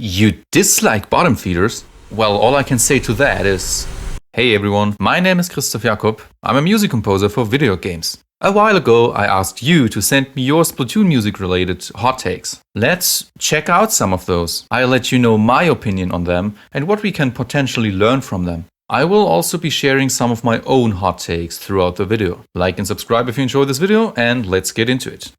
You dislike bottom feeders? Well, all I can say to that is... Hey everyone, my name is Christoph Jakob. I'm a music composer for video games. A while ago, I asked you to send me your Splatoon music related hot takes. Let's check out some of those. I'll let you know my opinion on them and what we can potentially learn from them. I will also be sharing some of my own hot takes throughout the video. Like and subscribe if you enjoyed this video, and let's get into it.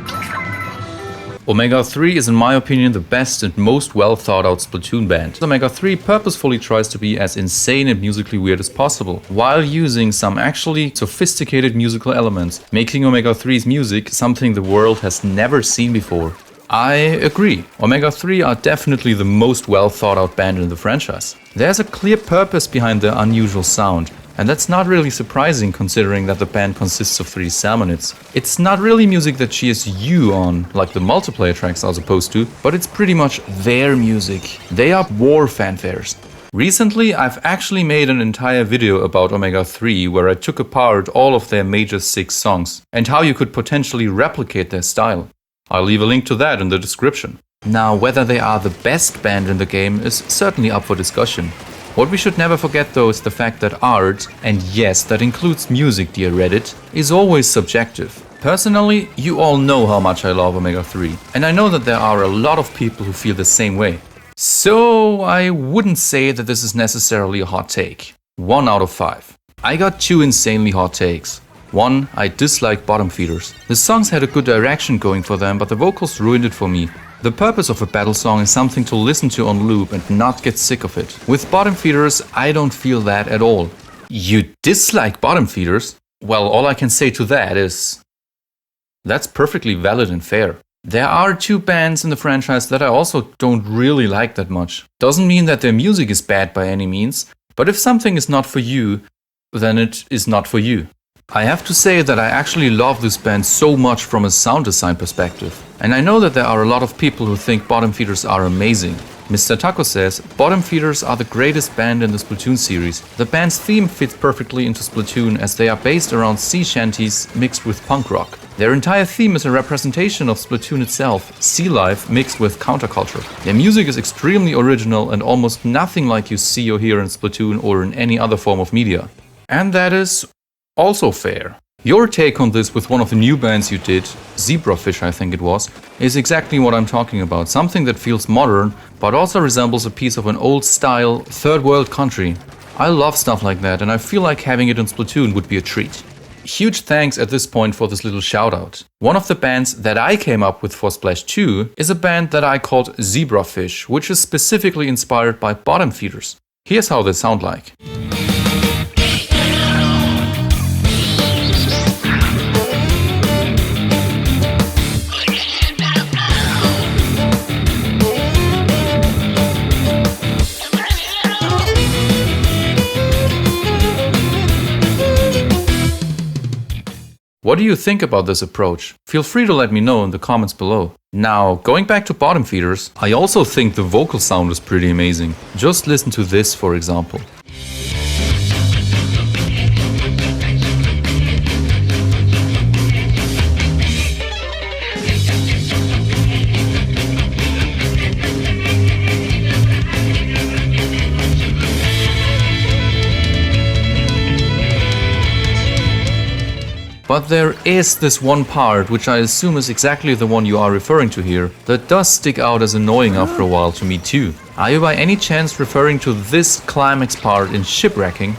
Omega 3 is in my opinion the best and most well thought out Splatoon band. Omega 3 purposefully tries to be as insane and musically weird as possible, while using some actually sophisticated musical elements, making Omega 3's music something the world has never seen before. I agree. Omega 3 are definitely the most well thought out band in the franchise. There's a clear purpose behind their unusual sound, and that's not really surprising considering that the band consists of 3 salmonids. It's not really music that cheers you on, like the multiplayer tracks are supposed to, but it's pretty much their music. They are war fanfares. Recently, I've actually made an entire video about Omega 3 where I took apart all of their major 6 songs, and how you could potentially replicate their style. I'll leave a link to that in the description. Now, whether they are the best band in the game is certainly up for discussion. What we should never forget though is the fact that art, and yes, that includes music, dear Reddit, is always subjective. Personally, you all know how much I love Omega 3, and I know that there are a lot of people who feel the same way. So I wouldn't say that this is necessarily a hot take. 1 out of 5. I got 2 insanely hot takes. 1. I dislike bottom feeders. The songs had a good direction going for them, but the vocals ruined it for me. The purpose of a battle song is something to listen to on loop and not get sick of it. With bottom feeders, I don't feel that at all. You dislike bottom feeders? Well, all I can say to that is... that's perfectly valid and fair. There are 2 bands in the franchise that I also don't really like that much. Doesn't mean that their music is bad by any means, but if something is not for you, then it is not for you. I have to say that I actually love this band so much from a sound design perspective. And I know that there are a lot of people who think bottom feeders are amazing. Mr. Taco says, bottom feeders are the greatest band in the Splatoon series. The band's theme fits perfectly into Splatoon as they are based around sea shanties mixed with punk rock. Their entire theme is a representation of Splatoon itself, sea life mixed with counterculture. Their music is extremely original and almost nothing like you see or hear in Splatoon or in any other form of media. And that is also fair. Your take on this with one of the new bands you did, Zebrafish I think it was, is exactly what I'm talking about. Something that feels modern, but also resembles a piece of an old style, third world country. I love stuff like that, and I feel like having it in Splatoon would be a treat. Huge thanks at this point for this little shout out. One of the bands that I came up with for Splash 2 is a band that I called Zebrafish, which is specifically inspired by bottom feeders. Here's how they sound like. What do you think about this approach? Feel free to let me know in the comments below. Now, going back to bottom feeders, I also think the vocal sound is pretty amazing. Just listen to this, for example. But there is this one part, which I assume is exactly the one you are referring to here, that does stick out as annoying after a while to me too. Are you by any chance referring to this climax part in Shipwrecking?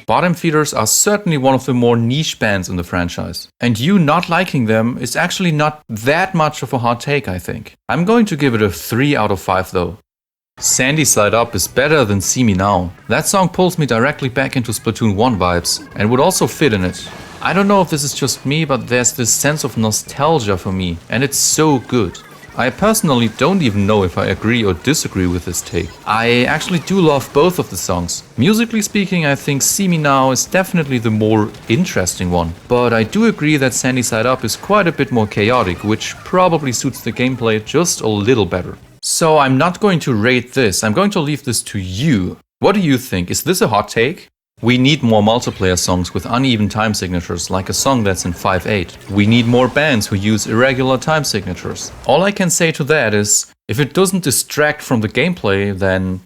Bottom feeders are certainly one of the more niche bands in the franchise. And you not liking them is actually not that much of a hot take, I think. I'm going to give it a 3 out of 5 though. Sandy Side Up is better than See Me Now. That song pulls me directly back into Splatoon 1 vibes and would also fit in it. I don't know if this is just me, but there's this sense of nostalgia for me, and it's so good. I personally don't even know if I agree or disagree with this take. I actually do love both of the songs. Musically speaking, I think See Me Now is definitely the more interesting one. But I do agree that Sandy Side Up is quite a bit more chaotic, which probably suits the gameplay just a little better. So I'm not going to rate this, I'm going to leave this to you. What do you think? Is this a hot take? We need more multiplayer songs with uneven time signatures, like a song that's in 5/8. We need more bands who use irregular time signatures. All I can say to that is, if it doesn't distract from the gameplay, then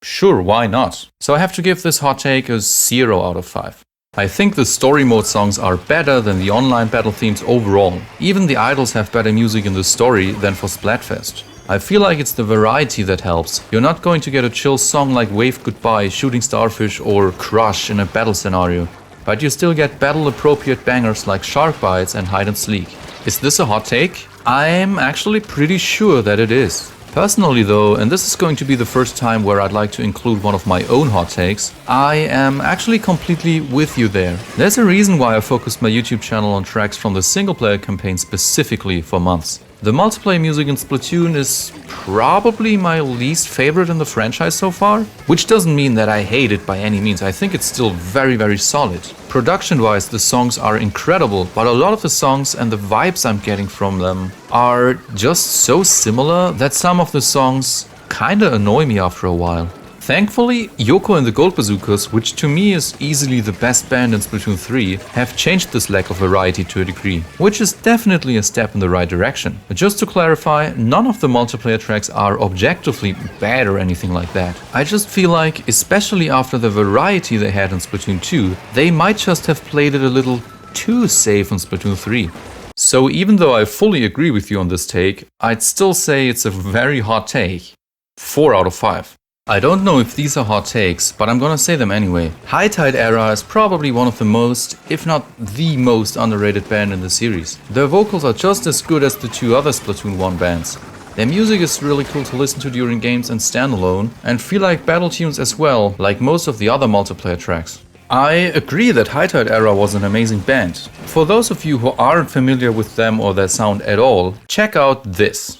sure, why not? So I have to give this hot take a 0 out of 5. I think the story mode songs are better than the online battle themes overall. Even the idols have better music in the story than for Splatfest. I feel like it's the variety that helps. You're not going to get a chill song like Wave Goodbye, Shooting Starfish or Crush in a battle scenario, but you still get battle appropriate bangers like Shark Bites and Hide and Sleek. Is this a hot take? I'm actually pretty sure that it is. Personally though, and this is going to be the first time where I'd like to include one of my own hot takes, I am actually completely with you there. There's a reason why I focused my YouTube channel on tracks from the single player campaign specifically for months. The multiplayer music in Splatoon is probably my least favorite in the franchise so far, which doesn't mean that I hate it by any means. I think it's still very solid. Production-wise, the songs are incredible, but a lot of the songs and the vibes I'm getting from them are just so similar that some of the songs kinda annoy me after a while. Thankfully, Yoko and the Gold Bazookas, which to me is easily the best band in Splatoon 3, have changed this lack of variety to a degree, which is definitely a step in the right direction. But just to clarify, none of the multiplayer tracks are objectively bad or anything like that. I just feel like, especially after the variety they had in Splatoon 2, they might just have played it a little too safe in Splatoon 3. So even though I fully agree with you on this take, I'd still say it's a very hot take. 4 out of 5. I don't know if these are hot takes, but I'm gonna say them anyway. High Tide Era is probably one of the most, if not the most underrated band in the series. Their vocals are just as good as the two other Splatoon 1 bands. Their music is really cool to listen to during games and standalone, and feel like battle tunes as well, like most of the other multiplayer tracks. I agree that High Tide Era was an amazing band. For those of you who aren't familiar with them or their sound at all, check out this.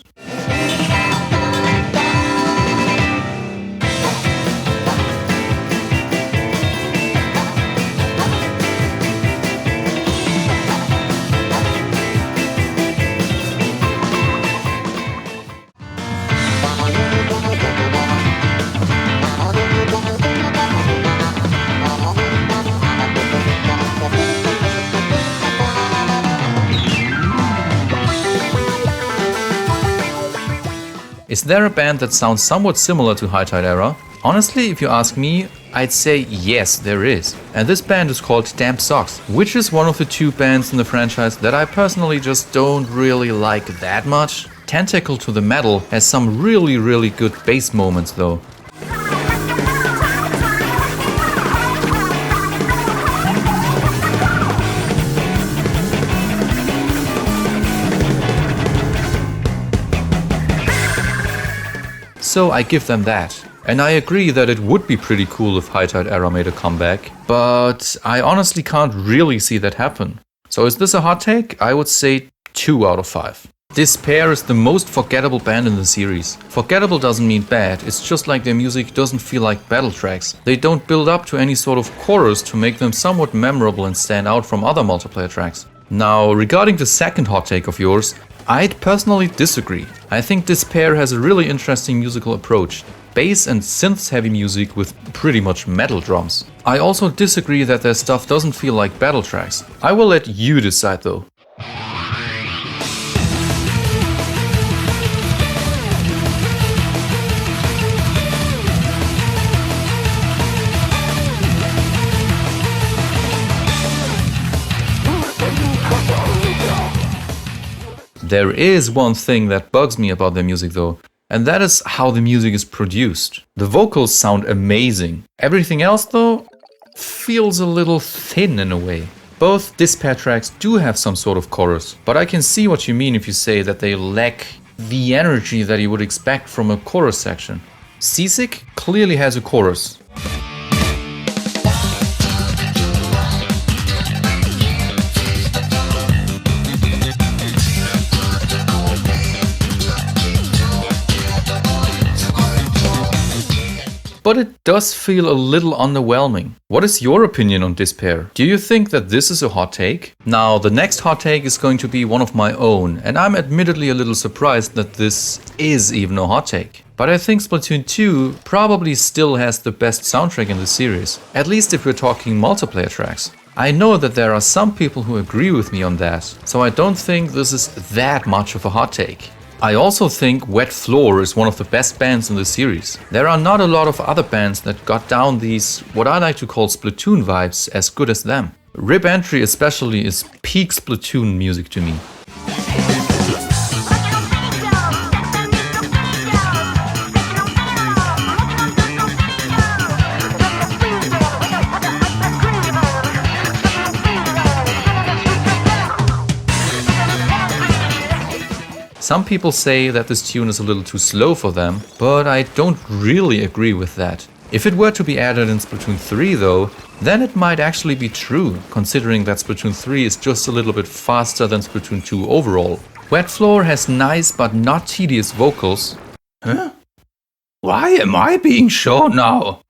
Is there a band that sounds somewhat similar to High Tide Era? Honestly, if you ask me, I'd say yes, there is. And this band is called Damp Socks, which is one of the two bands in the franchise that I personally just don't really like that much. Tentacle to the Metal has some really good bass moments though. So I give them that. And I agree that it would be pretty cool if High Tide Era made a comeback, but I honestly can't really see that happen. So is this a hot take? I would say 2 out of 5. Despair is the most forgettable band in the series. Forgettable doesn't mean bad, it's just like their music doesn't feel like battle tracks. They don't build up to any sort of chorus to make them somewhat memorable and stand out from other multiplayer tracks. Now, regarding the second hot take of yours, I'd personally disagree. I think Despair has a really interesting musical approach. Bass and synths heavy music with pretty much metal drums. I also disagree that their stuff doesn't feel like battle tracks. I will let you decide though. There is one thing that bugs me about their music though, and that is how the music is produced. The vocals sound amazing. Everything else though feels a little thin in a way. Both Despair tracks do have some sort of chorus, but I can see what you mean if you say that they lack the energy that you would expect from a chorus section. Seasick clearly has a chorus. but it does feel a little underwhelming. What is your opinion on this pair? Do you think that this is a hot take? Now, the next hot take is going to be one of my own, and I'm admittedly a little surprised that this is even a hot take. But I think Splatoon 2 probably still has the best soundtrack in the series, at least if we're talking multiplayer tracks. I know that there are some people who agree with me on that, so I don't think this is that much of a hot take. I also think Wet Floor is one of the best bands in the series. There are not a lot of other bands that got down these, what I like to call Splatoon vibes, as good as them. Rip Entry especially is peak Splatoon music to me. Some people say that this tune is a little too slow for them, but I don't really agree with that. If it were to be added in Splatoon 3 though, then it might actually be true, considering that Splatoon 3 is just a little bit faster than Splatoon 2 overall. Wet Floor has nice but not tedious vocals. Huh? Why am I being shown now?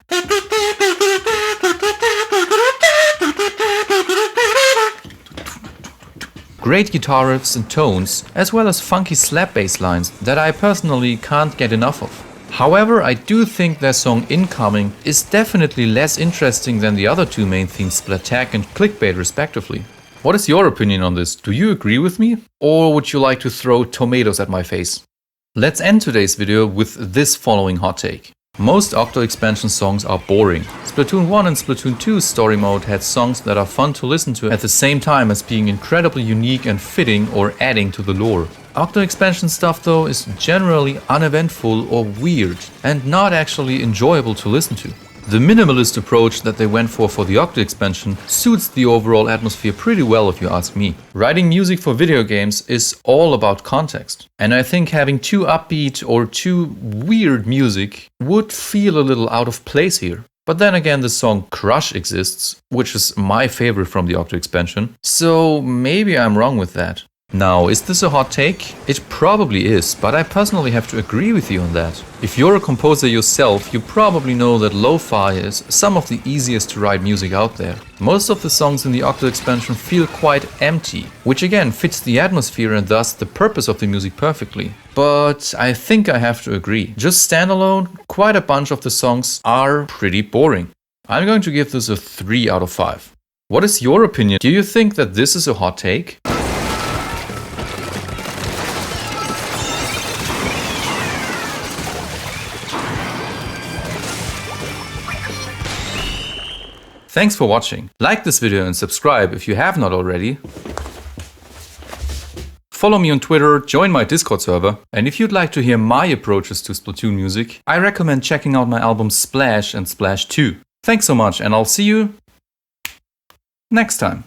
Great guitar riffs and tones, as well as funky slap bass lines that I personally can't get enough of. However, I do think their song Incoming is definitely less interesting than the other two main themes, Splattack and Clickbait respectively. What is your opinion on this? Do you agree with me? Or would you like to throw tomatoes at my face? Let's end today's video with this following hot take. Most Octo Expansion songs are boring. Splatoon 1 and Splatoon 2's story mode had songs that are fun to listen to at the same time as being incredibly unique and fitting or adding to the lore. Octo Expansion stuff though is generally uneventful or weird and not actually enjoyable to listen to. The minimalist approach that they went for the Octo Expansion suits the overall atmosphere pretty well if you ask me. Writing music for video games is all about context, and I think having too upbeat or too weird music would feel a little out of place here. But then again, the song Crush exists, which is my favorite from the Octo Expansion, so maybe I'm wrong with that. Now, is this a hot take? It probably is, but I personally have to agree with you on that. If you're a composer yourself, you probably know that lo-fi is some of the easiest to write music out there. Most of the songs in the Octo Expansion feel quite empty, which again fits the atmosphere and thus the purpose of the music perfectly. But I think I have to agree. Just standalone, quite a bunch of the songs are pretty boring. I'm going to give this a 3 out of 5. What is your opinion? Do you think that this is a hot take? Thanks for watching. Like this video and subscribe if you have not already. Follow me on Twitter, join my Discord server, and if you'd like to hear my approaches to Splatoon music, I recommend checking out my albums Splash and Splash 2. Thanks so much, and I'll see you next time.